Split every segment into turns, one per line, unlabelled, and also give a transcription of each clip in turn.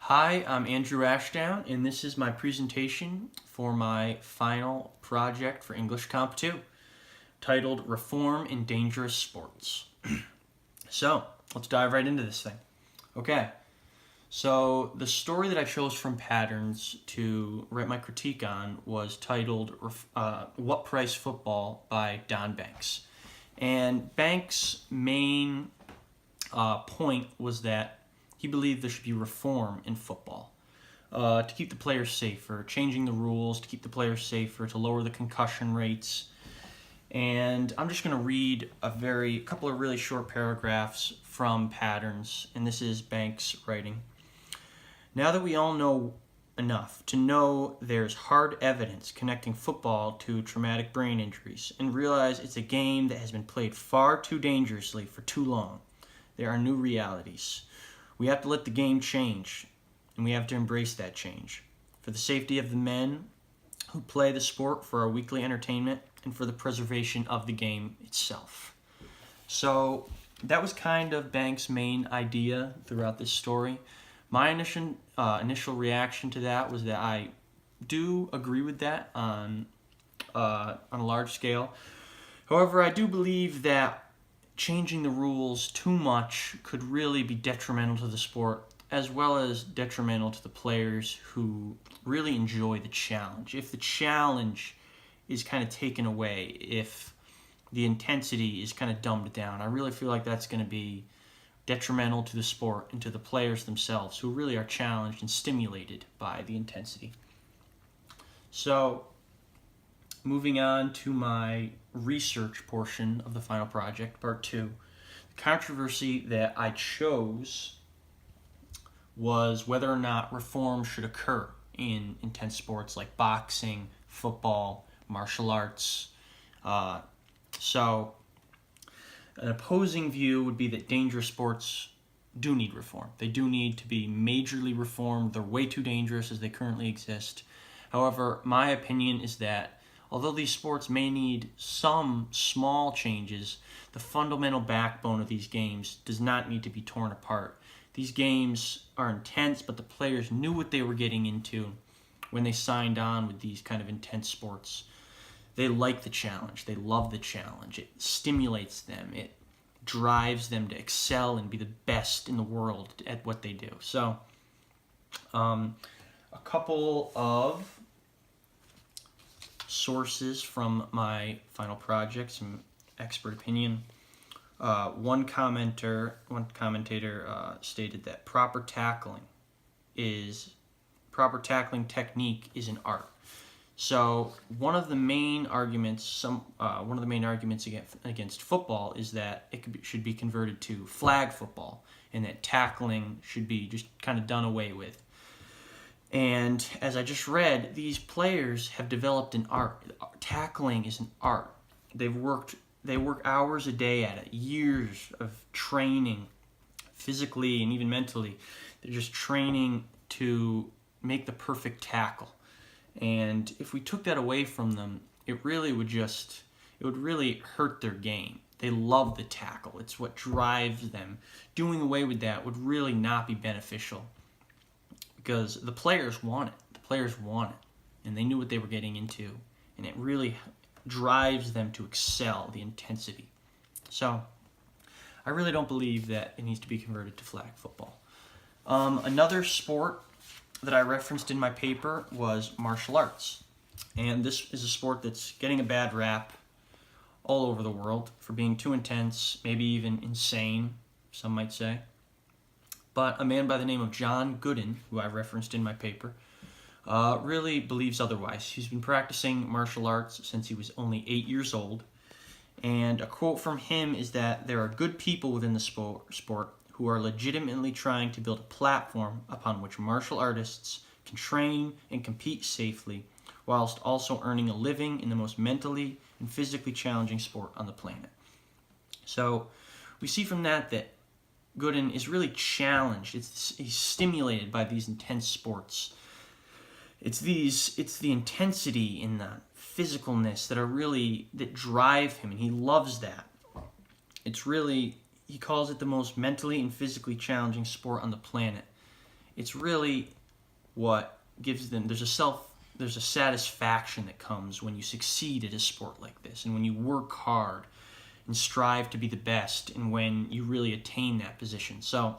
Hi, I'm Andrew Ashdown, and this is my presentation for my final project for English Comp 2, titled Reform in Dangerous Sports. So, let's dive right into this thing. Okay, so the story that I chose from Patterns to write my critique on was titled What Price Football by Don Banks. And Banks' main point was that he believed there should be reform in football to keep the players safer, changing the rules to keep the players safer, to lower the concussion rates. And I'm just going to read a couple of really short paragraphs from Patterns, and this is Banks writing. Now that we all know enough to know there's hard evidence connecting football to traumatic brain injuries and realize it's a game that has been played far too dangerously for too long, there are new realities. We have to let the game change, and we have to embrace that change for the safety of the men who play the sport, for our weekly entertainment, and for the preservation of the game itself. So that was kind of Banks' main idea throughout this story. My initial reaction to that was that I do agree with that on a large scale. However, I do believe that changing the rules too much could really be detrimental to the sport, as well as detrimental to the players who really enjoy the challenge. If the challenge is kind of taken away, if the intensity is kind of dumbed down, I really feel like that's going to be detrimental to the sport and to the players themselves, who really are challenged and stimulated by the intensity. So, moving on to my research portion of the final project, part 2. The controversy that I chose was whether or not reform should occur in intense sports like boxing, football, martial arts. So, an opposing view would be that dangerous sports do need reform. They do need to be majorly reformed. They're way too dangerous as they currently exist. However, my opinion is that although these sports may need some small changes, the fundamental backbone of these games does not need to be torn apart. These games are intense, but the players knew what they were getting into when they signed on with these kind of intense sports. They like the challenge. They love the challenge. It stimulates them. It drives them to excel and be the best in the world at what they do. So, a couple of sources from my final project, some expert opinion. One commentator stated that proper tackling technique is an art. So one of the main arguments against football is that it should be converted to flag football, and that tackling should be just kind of done away with. And as I just read, these players have developed an art. Tackling is an art. They work hours a day at it, years of training, physically and even mentally. They're just training to make the perfect tackle. And if we took that away from them, it would really hurt their game. They love the tackle. It's what drives them. Doing away with that would really not be beneficial, because the players want it. The players want it, and they knew what they were getting into, and it really drives them to excel, the intensity. So, I really don't believe that it needs to be converted to flag football. Another sport that I referenced in my paper was martial arts, and this is a sport that's getting a bad rap all over the world for being too intense, maybe even insane, some might say. But a man by the name of John Gooden, who I referenced in my paper, really believes otherwise. He's been practicing martial arts since he was only 8 years old, and a quote from him is that there are good people within the sport who are legitimately trying to build a platform upon which martial artists can train and compete safely, whilst also earning a living in the most mentally and physically challenging sport on the planet. So we see from that Gooden is really challenged. He's stimulated by these intense sports. It's the intensity and the physicalness that drive him, and he loves that. He calls it the most mentally and physically challenging sport on the planet. it's really what gives them, there's a satisfaction that comes when you succeed at a sport like this, and when you work hard and strive to be the best, and when you really attain that position. So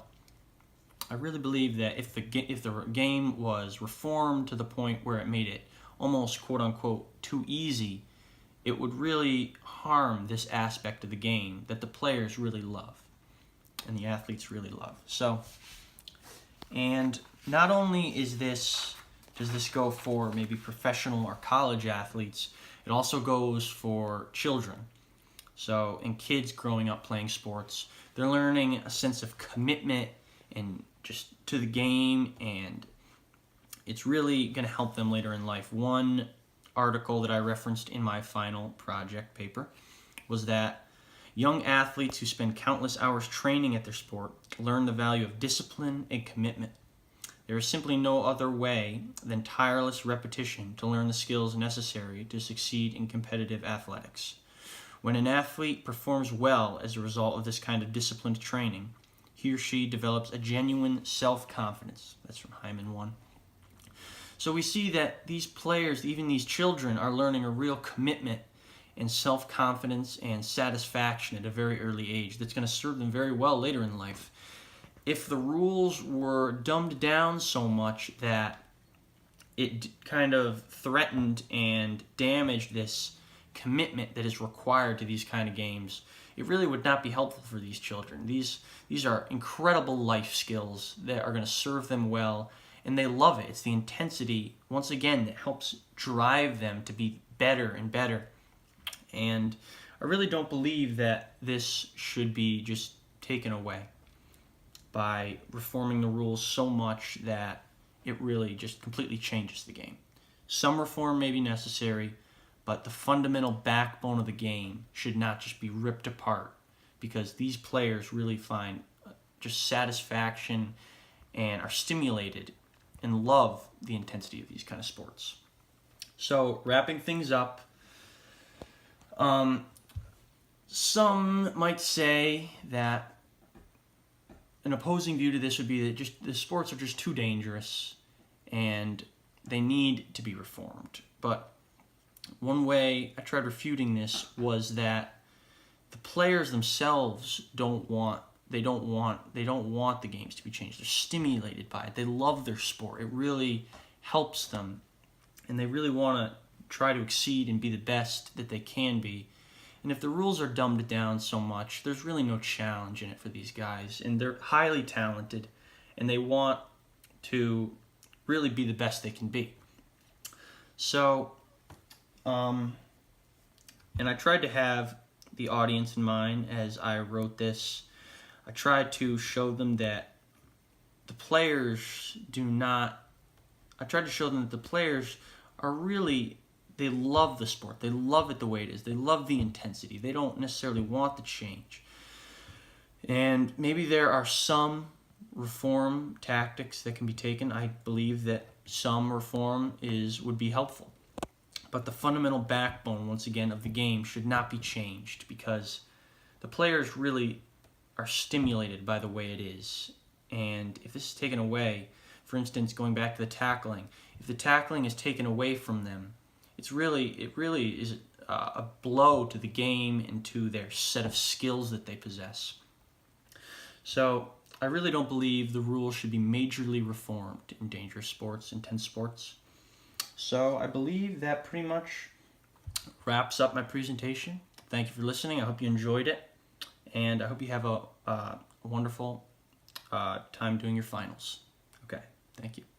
I really believe that if the game was reformed to the point where it made it almost quote-unquote too easy, it would really harm this aspect of the game that the players really love and the athletes really love. So, and not only does this go for maybe professional or college athletes, it also goes for children. So, in kids growing up playing sports, they're learning a sense of commitment and just to the game, and it's really going to help them later in life. One article that I referenced in my final project paper was that young athletes who spend countless hours training at their sport learn the value of discipline and commitment. There is simply no other way than tireless repetition to learn the skills necessary to succeed in competitive athletics. When an athlete performs well as a result of this kind of disciplined training, he or she develops a genuine self-confidence. That's from Hyman 1. So we see that these players, even these children, are learning a real commitment and self-confidence and satisfaction at a very early age that's going to serve them very well later in life. If the rules were dumbed down so much that it kind of threatened and damaged this commitment that is required to these kind of games, it really would not be helpful for these children. These are incredible life skills that are going to serve them well, and they love it. It's the intensity, once again, that helps drive them to be better and better. And I really don't believe that this should be just taken away by reforming the rules so much that it really just completely changes the game. Some reform may be necessary, but the fundamental backbone of the game should not just be ripped apart, because these players really find just satisfaction and are stimulated and love the intensity of these kind of sports. So, wrapping things up, some might say that an opposing view to this would be that just the sports are just too dangerous and they need to be reformed. But one way I tried refuting this was that the players themselves don't want the games to be changed. They're stimulated by it. They love their sport. It really helps them, and they really want to try to exceed and be the best that they can be. And if the rules are dumbed down so much, there's really no challenge in it for these guys. And they're highly talented, and they want to really be the best they can be. So, and I tried to have the audience in mind as I wrote this. I tried to show them that the players are really, they love the sport. They love it the way it is. They love the intensity. They don't necessarily want the change. And maybe there are some reform tactics that can be taken. I believe that some reform would be helpful. But the fundamental backbone, once again, of the game should not be changed, because the players really are stimulated by the way it is. And if this is taken away, for instance, going back to the tackling, if the tackling is taken away from them, it really is a blow to the game and to their set of skills that they possess. So I really don't believe the rules should be majorly reformed in dangerous sports, intense sports. So I believe that pretty much wraps up my presentation. Thank you for listening. I hope you enjoyed it, and I hope you have a wonderful time doing your finals. Okay, thank you.